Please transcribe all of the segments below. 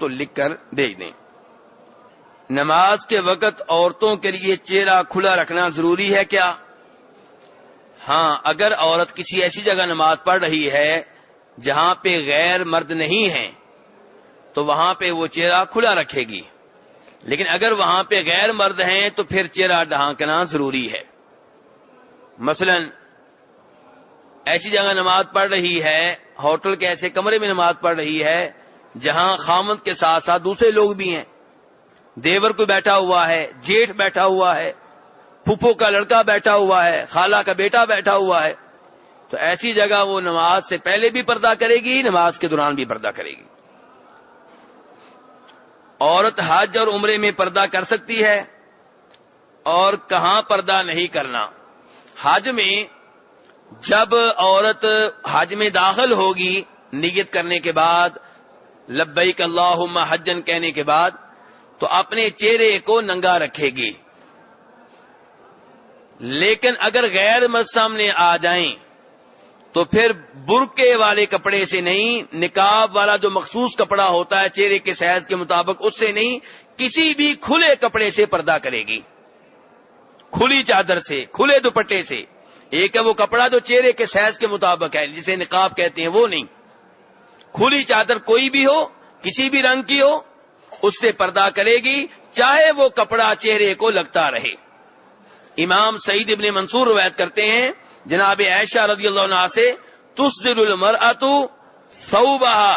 تو لکھ کر بھیج دیں۔ نماز کے وقت عورتوں کے لیے چہرہ کھلا رکھنا ضروری ہے کیا؟ ہاں، اگر عورت کسی ایسی جگہ نماز پڑھ رہی ہے جہاں پہ غیر مرد نہیں ہیں تو وہاں پہ وہ چہرہ کھلا رکھے گی، لیکن اگر وہاں پہ غیر مرد ہیں تو پھر چہرہ ڈھانکنا ضروری ہے۔ مثلا ایسی جگہ نماز پڑھ رہی ہے، ہوٹل کے ایسے کمرے میں نماز پڑھ رہی ہے جہاں خامند کے ساتھ ساتھ دوسرے لوگ بھی ہیں، دیور کو بیٹھا ہوا ہے، جیٹھ بیٹھا ہوا ہے، پھپھو کا لڑکا بیٹھا ہوا ہے، خالہ کا بیٹا بیٹھا ہوا ہے، تو ایسی جگہ وہ نماز سے پہلے بھی پردہ کرے گی، نماز کے دوران بھی پردہ کرے گی۔ عورت حج اور عمرے میں پردہ کر سکتی ہے، اور کہاں پردہ نہیں کرنا؟ حج میں جب عورت حج میں داخل ہوگی، نیت کرنے کے بعد، لبیک اللہم حجن کہنے کے بعد، تو اپنے چہرے کو ننگا رکھے گی، لیکن اگر غیر مرد سامنے آ جائیں تو پھر برقعے والے کپڑے سے نہیں، نقاب والا جو مخصوص کپڑا ہوتا ہے چہرے کے سائز کے مطابق اس سے نہیں، کسی بھی کھلے کپڑے سے پردہ کرے گی، کھلی چادر سے، کھلے دوپٹے سے۔ ایک ہے وہ کپڑا جو چہرے کے سائز کے مطابق ہے جسے نقاب کہتے ہیں، وہ نہیں، کھلی چادر کوئی بھی ہو، کسی بھی رنگ کی ہو، اس سے پردہ کرے گی، چاہے وہ کپڑا چہرے کو لگتا رہے۔ امام سعید ابن منصور روایت کرتے ہیں جناب عائشہ رضی اللہ عنہا سے، تسدل المرأۃ ثوبها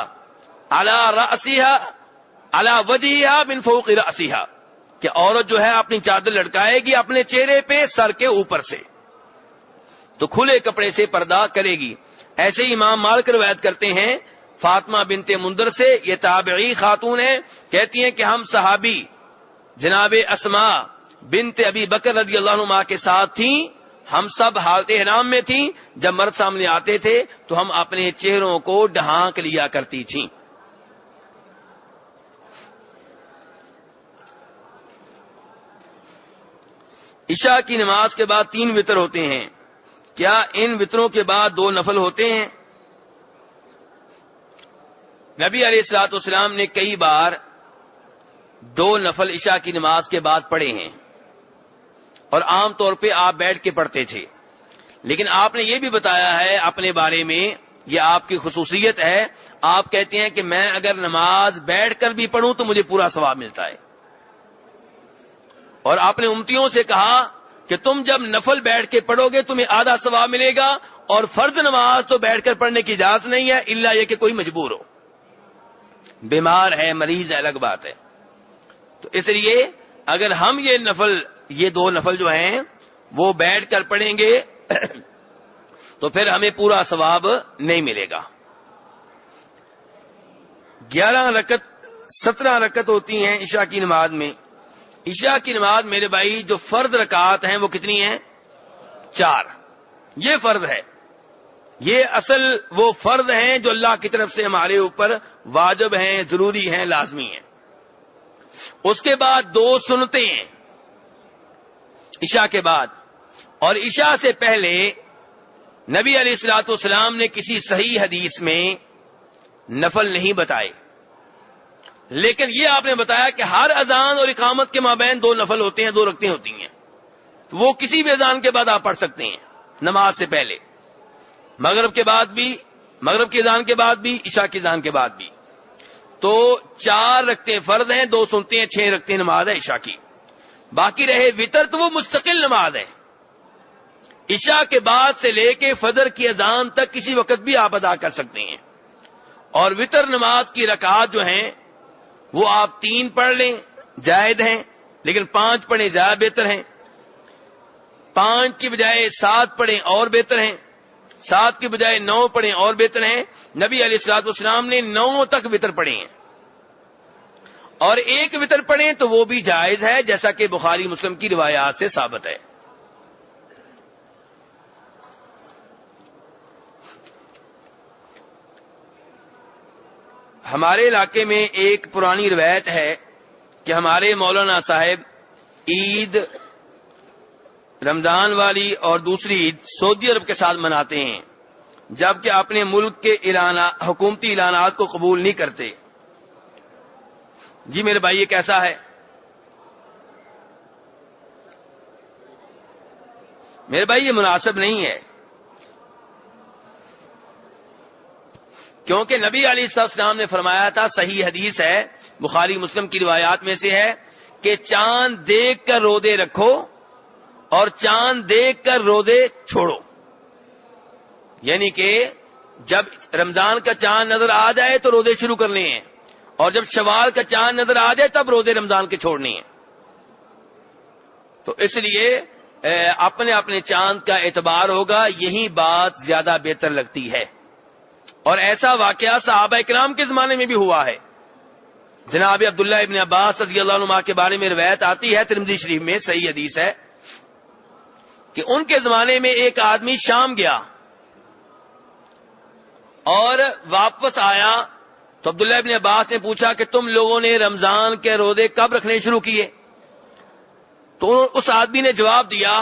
على رأسها على وجهها من فوق رأسها، کہ عورت جو ہے اپنی چادر لٹکائے گی اپنے چہرے پہ سر کے اوپر سے، تو کھلے کپڑے سے پردہ کرے گی۔ ایسے ہی امام مالک روایت کرتے ہیں فاطمہ بنت مندر سے، یہ تابعی خاتون ہیں، کہتی ہیں کہ ہم صحابی جناب اسماء بنت ابی بکر رضی اللہ عنہ کے ساتھ تھیں، ہم سب حالت احرام میں تھیں، جب مرد سامنے آتے تھے تو ہم اپنے چہروں کو ڈھانک لیا کرتی تھیں۔ عشاء کی نماز کے بعد 3 وتر ہوتے ہیں، کیا ان وتروں کے بعد 2 نفل ہوتے ہیں؟ نبی علیہ الصلوۃ والسلام نے کئی بار 2 نفل عشاء کی نماز کے بعد پڑھے ہیں، اور عام طور پہ آپ بیٹھ کے پڑھتے تھے، لیکن آپ نے یہ بھی بتایا ہے اپنے بارے میں، یہ آپ کی خصوصیت ہے، آپ کہتے ہیں کہ میں اگر نماز بیٹھ کر بھی پڑھوں تو مجھے پورا ثواب ملتا ہے، اور آپ نے امتیوں سے کہا کہ تم جب نفل بیٹھ کے پڑھو گے تمہیں آدھا ثواب ملے گا، اور فرض نماز تو بیٹھ کر پڑھنے کی اجازت نہیں ہے الا یہ کہ کوئی مجبور ہو، بیمار ہے، مریض ہے، الگ بات ہے۔ تو اس لیے اگر ہم یہ 2 نفل جو ہیں وہ بیٹھ کر پڑھیں گے تو پھر ہمیں پورا ثواب نہیں ملے گا۔ 11 رکعت 17 رکعت ہوتی ہیں عشاء کی نماز میں۔ عشاء کی نماز میرے بھائی جو فرض رکعات ہیں وہ کتنی ہیں؟ 4۔ یہ فرض ہے، یہ اصل وہ فرض ہیں جو اللہ کی طرف سے ہمارے اوپر واجب ہیں، ضروری ہیں، لازمی ہیں۔ اس کے بعد 2 سنتیں ہیں عشاء کے بعد، اور عشاء سے پہلے نبی علیہ الصلوۃ والسلام نے کسی صحیح حدیث میں نفل نہیں بتائے، لیکن یہ آپ نے بتایا کہ ہر اذان اور اقامت کے مابین 2 نفل ہوتے ہیں، 2 رکعتیں ہوتی ہیں، تو وہ کسی بھی اذان کے بعد آپ پڑھ سکتے ہیں، نماز سے پہلے، مغرب کے بعد بھی، مغرب کی اذان کے بعد بھی، عشاء کی اذان کے بعد بھی۔ تو 4 رکعتیں فرض ہیں، 2 سنتیں ہیں، 6 رکعتیں نماز ہے عشاء کی۔ باقی رہے وتر تو وہ مستقل نماز ہے، عشاء کے بعد سے لے کے فجر کی اذان تک کسی وقت بھی آپ ادا کر سکتے ہیں، اور وتر نماز کی رکعات جو ہیں وہ آپ 3 پڑھ لیں جائز ہیں، لیکن 5 پڑھیں زیادہ بہتر ہیں، 5 کی بجائے 7 پڑھیں اور بہتر ہیں، 7 کی بجائے 9 پڑھیں اور بہتر ہیں۔ نبی علیہ الصلوۃ والسلام نے 9 تک وتر پڑھے ہیں، اور 1 وتر پڑھیں تو وہ بھی جائز ہے، جیسا کہ بخاری مسلم کی روایات سے ثابت ہے۔ ہمارے علاقے میں ایک پرانی روایت ہے کہ ہمارے مولانا صاحب عید رمضان والی اور دوسری عید سعودی عرب کے ساتھ مناتے ہیں، جبکہ اپنے ملک کے حکومتی اعلانات کو قبول نہیں کرتے۔ جی میرے بھائی یہ کیسا ہے؟ میرے بھائی یہ مناسب نہیں ہے، کیونکہ نبی علیہ السلام نے فرمایا تھا، صحیح حدیث ہے، بخاری مسلم کی روایات میں سے ہے، کہ چاند دیکھ کر روزے رکھو اور چاند دیکھ کر روزے چھوڑو. یعنی کہ جب رمضان کا چاند نظر آ جائے تو روزے شروع کرنے ہیں، اور جب شوال کا چاند نظر آ جائے تب روزے رمضان کے چھوڑنے ہیں. تو اس لیے اپنے اپنے چاند کا اعتبار ہوگا، یہی بات زیادہ بہتر لگتی ہے. اور ایسا واقعہ صحابہ کرام کے زمانے میں بھی ہوا ہے. جناب عبداللہ ابن عباس رضی اللہ عنہ کے بارے میں روایت آتی ہے ترمذی شریف میں، صحیح حدیث ہے، کہ ان کے زمانے میں ایک آدمی شام گیا اور واپس آیا تو عبداللہ ابن عباس نے پوچھا کہ تم لوگوں نے رمضان کے روزے کب رکھنے شروع کیے؟ تو اس آدمی نے جواب دیا،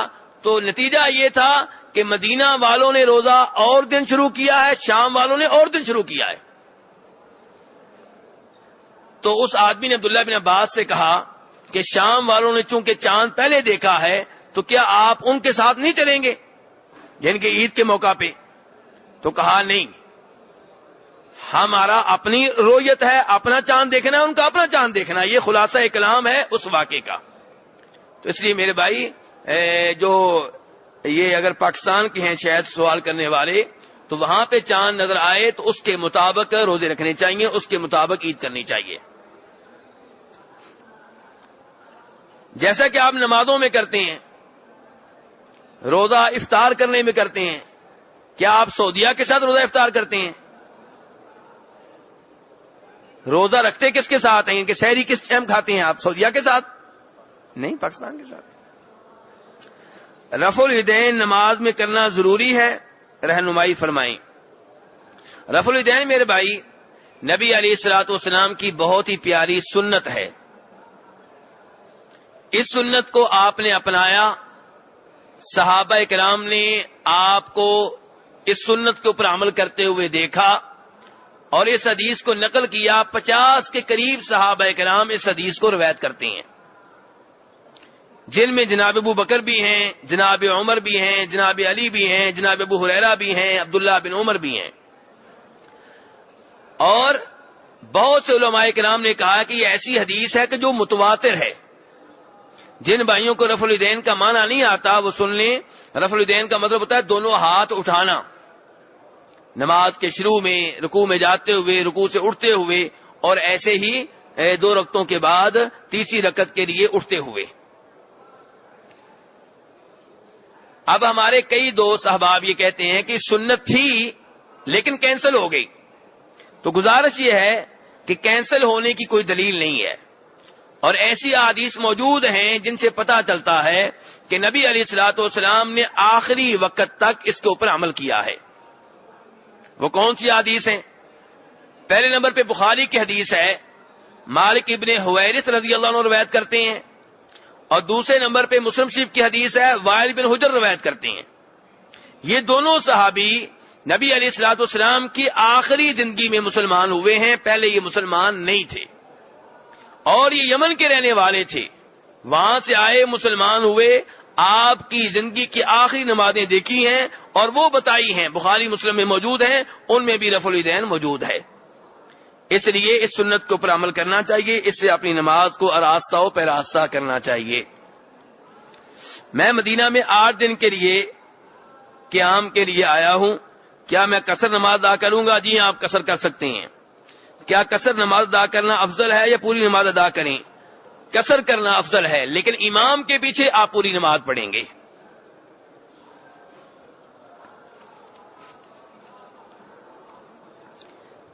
تو نتیجہ یہ تھا کہ مدینہ والوں نے روزہ اور دن شروع کیا ہے، شام والوں نے اور دن شروع کیا ہے. تو اس آدمی نے عبداللہ بن عباس سے کہا کہ شام والوں نے چونکہ چاند پہلے دیکھا ہے تو کیا آپ ان کے ساتھ نہیں چلیں گے، یعنی کہ عید کے موقع پہ؟ تو کہا نہیں، ہمارا اپنی رویت ہے، اپنا چاند دیکھنا ہے، ان کا اپنا چاند دیکھنا ہے. یہ خلاصہ کلام ہے اس واقعے کا. تو اس لیے میرے بھائی جو یہ اگر پاکستان کے ہیں شاید سوال کرنے والے، تو وہاں پہ چاند نظر آئے تو اس کے مطابق روزے رکھنے چاہیے، اس کے مطابق عید کرنی چاہیے. جیسا کہ آپ نمازوں میں کرتے ہیں، روزہ افطار کرنے میں کرتے ہیں، کیا آپ سعودیہ کے ساتھ روزہ افطار کرتے ہیں؟ روزہ رکھتے کس کے ساتھ ہیں؟ کہ سحری کس ٹائم کھاتے ہیں آپ؟ سعودیہ کے ساتھ نہیں، پاکستان کے ساتھ. رفع الیدین نماز میں کرنا ضروری ہے، رہنمائی فرمائیں. رفع الیدین میرے بھائی نبی علیہ الصلوۃ والسلام کی بہت ہی پیاری سنت ہے. اس سنت کو آپ نے اپنایا، صحابہ کرام نے آپ کو اس سنت کے اوپر عمل کرتے ہوئے دیکھا اور اس حدیث کو نقل کیا. 50 کے قریب صحابہ کرام اس حدیث کو روایت کرتے ہیں، جن میں جناب ابو بکر بھی ہیں، جناب عمر بھی ہیں، جناب علی بھی ہیں، جناب ابو ہریرہ بھی ہیں، عبداللہ بن عمر بھی ہیں. اور بہت سے علماء کرام نے کہا کہ یہ ایسی حدیث ہے کہ جو متواتر ہے. جن بھائیوں کو رفع الیدین کا معنی نہیں آتا وہ سن لیں، رفع الیدین کا مطلب ہوتا ہے دونوں ہاتھ اٹھانا، نماز کے شروع میں، رکوع میں جاتے ہوئے، رکوع سے اٹھتے ہوئے، اور ایسے ہی 2 رکعتوں کے بعد تیسری رکعت کے لیے اٹھتے ہوئے. اب ہمارے کئی دوست احباب یہ کہتے ہیں کہ سنت تھی لیکن کینسل ہو گئی. تو گزارش یہ ہے کہ کینسل ہونے کی کوئی دلیل نہیں ہے، اور ایسی احادیث موجود ہیں جن سے پتہ چلتا ہے کہ نبی علیہ الصلوۃ والسلام نے آخری وقت تک اس کے اوپر عمل کیا ہے. وہ کون سی حدیث ہیں؟ پہلے نمبر پہ بخاری کی حدیث ہے، مالک ابن حویرث رضی اللہ عنہ روایت کرتے ہیں، اور دوسرے نمبر پہ مسلم شریف کی حدیث ہے، وائل بن حجر روایت کرتے ہیں. یہ دونوں صحابی نبی علیہ الصلوۃ والسلام کی آخری زندگی میں مسلمان ہوئے ہیں، پہلے یہ مسلمان نہیں تھے، اور یہ یمن کے رہنے والے تھے. وہاں سے آئے، مسلمان ہوئے، آپ کی زندگی کی آخری نمازیں دیکھی ہیں اور وہ بتائی ہیں، بخاری مسلم میں موجود ہیں، ان میں بھی رفع الیدین موجود ہے. اس لیے اس سنت کے اوپر عمل کرنا چاہیے، اس سے اپنی نماز کو آراستہ و پیراستہ کرنا چاہیے. میں مدینہ میں 8 دن کے لیے قیام کے لیے آیا ہوں، کیا میں قصر نماز ادا کروں گا؟ جی آپ قصر کر سکتے ہیں. کیا قصر نماز ادا کرنا افضل ہے یا پوری نماز ادا کریں؟ قصر کرنا افضل ہے، لیکن امام کے پیچھے آپ پوری نماز پڑھیں گے.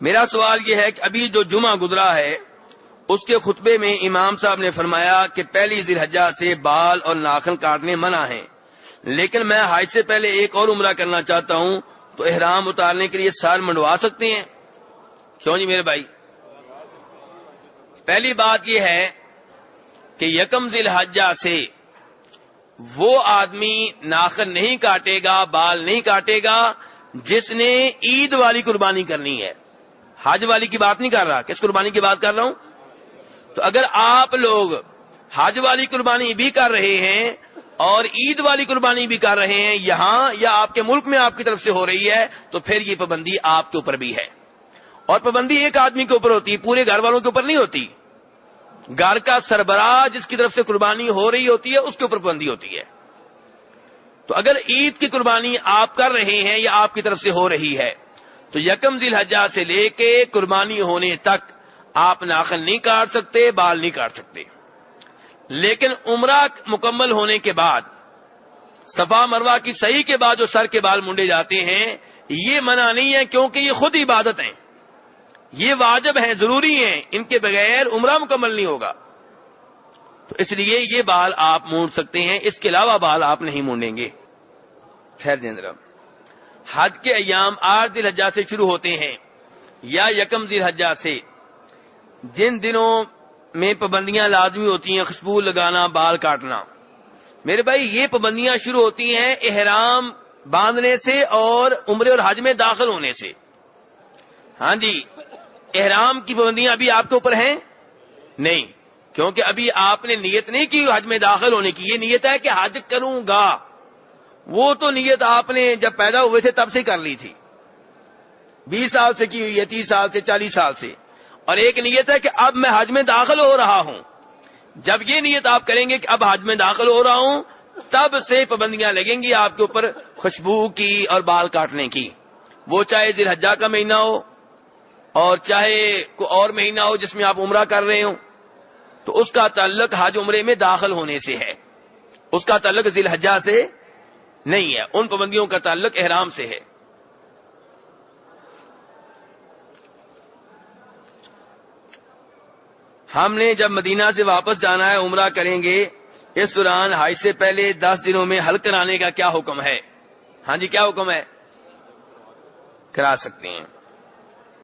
میرا سوال یہ ہے کہ ابھی جو جمعہ گزرا ہے اس کے خطبے میں امام صاحب نے فرمایا کہ پہلی ذی الحجہ سے بال اور ناخن کاٹنے منع ہیں، لیکن میں حج سے پہلے ایک اور عمرہ کرنا چاہتا ہوں، تو احرام اتارنے کے لیے سال منڈوا سکتے ہیں؟ کیوں جی میرے بھائی؟ پہلی بات یہ ہے کہ یکم ذی الحجہ سے وہ آدمی ناخن نہیں کاٹے گا، بال نہیں کاٹے گا جس نے عید والی قربانی کرنی ہے. حج والی کی بات نہیں کر رہا، کس قربانی کی بات کر رہا ہوں؟ تو تو اگر آپ لوگ حج والی قربانی بھی کر رہے ہیں اور عید والی قربانی بھی کر رہے ہیں یہاں یا آپ کے ملک میں آپ کی طرف سے ہو رہی ہے تو پھر یہ پابندی آپ کے اوپر بھی ہے. اور پابندی ایک آدمی کے اوپر ہوتی ہے, پورے گھر والوں کے اوپر نہیں ہوتی. گھر کا سربراہ جس کی طرف سے قربانی ہو رہی ہوتی ہے اس کے اوپر پابندی ہوتی ہے. تو اگر عید کی قربانی آپ کر رہے ہیں یا آپ کی طرف سے ہو رہی ہے تو یکم ذی الحجہ سے لے کے قربانی ہونے تک آپ ناخن نہیں کاٹ سکتے, بال نہیں کاٹ سکتے. لیکن عمرہ مکمل ہونے کے بعد صفا مروہ کی سعی کے بعد جو سر کے بال مونڈے جاتے ہیں یہ منع نہیں ہے, کیونکہ یہ خود عبادت ہیں, یہ واجب ہیں, ضروری ہیں, ان کے بغیر عمرہ مکمل نہیں ہوگا. تو اس لیے یہ بال آپ مونڈ سکتے ہیں, اس کے علاوہ بال آپ نہیں مونڈیں گے. خیر جنرب, حج کے ایام 8 ذی الحجہ سے شروع ہوتے ہیں یا یکم ذی الحجہ سے. جن دنوں میں پابندیاں لازمی ہوتی ہیں, خوشبو لگانا, بال کاٹنا, میرے بھائی یہ پابندیاں شروع ہوتی ہیں احرام باندھنے سے اور عمرے اور حج میں داخل ہونے سے. ہاں جی, احرام کی پابندیاں ابھی آپ کے اوپر ہیں نہیں, کیونکہ ابھی آپ نے نیت نہیں کی حج میں داخل ہونے کی. یہ نیت ہے کہ حج کروں گا, وہ تو نیت آپ نے جب پیدا ہوئے تھے تب سے کر لی تھی, 20 سال سے کی ہوئی ہے, 30 سال سے, 40 سال سے. اور ایک نیت ہے کہ اب میں حج میں داخل ہو رہا ہوں. جب یہ نیت آپ کریں گے کہ اب حج میں داخل ہو رہا ہوں, تب سے پابندیاں لگیں گی آپ کے اوپر خوشبو کی اور بال کاٹنے کی. وہ چاہے ذی الحجہ کا مہینہ ہو اور چاہے کوئی اور مہینہ ہو جس میں آپ عمرہ کر رہے ہوں, تو اس کا تعلق حج عمرے میں داخل ہونے سے ہے, اس کا تعلق ذی الحجہ سے نہیں ہے. ان پابندیوں کا تعلق احرام سے ہے. ہم نے جب مدینہ سے واپس جانا ہے, عمرہ کریں گے, اس دوران حج سے پہلے 10 دنوں میں حلق کرانے کا کیا حکم ہے؟ ہاں جی, کیا حکم ہے؟ کرا سکتے ہیں.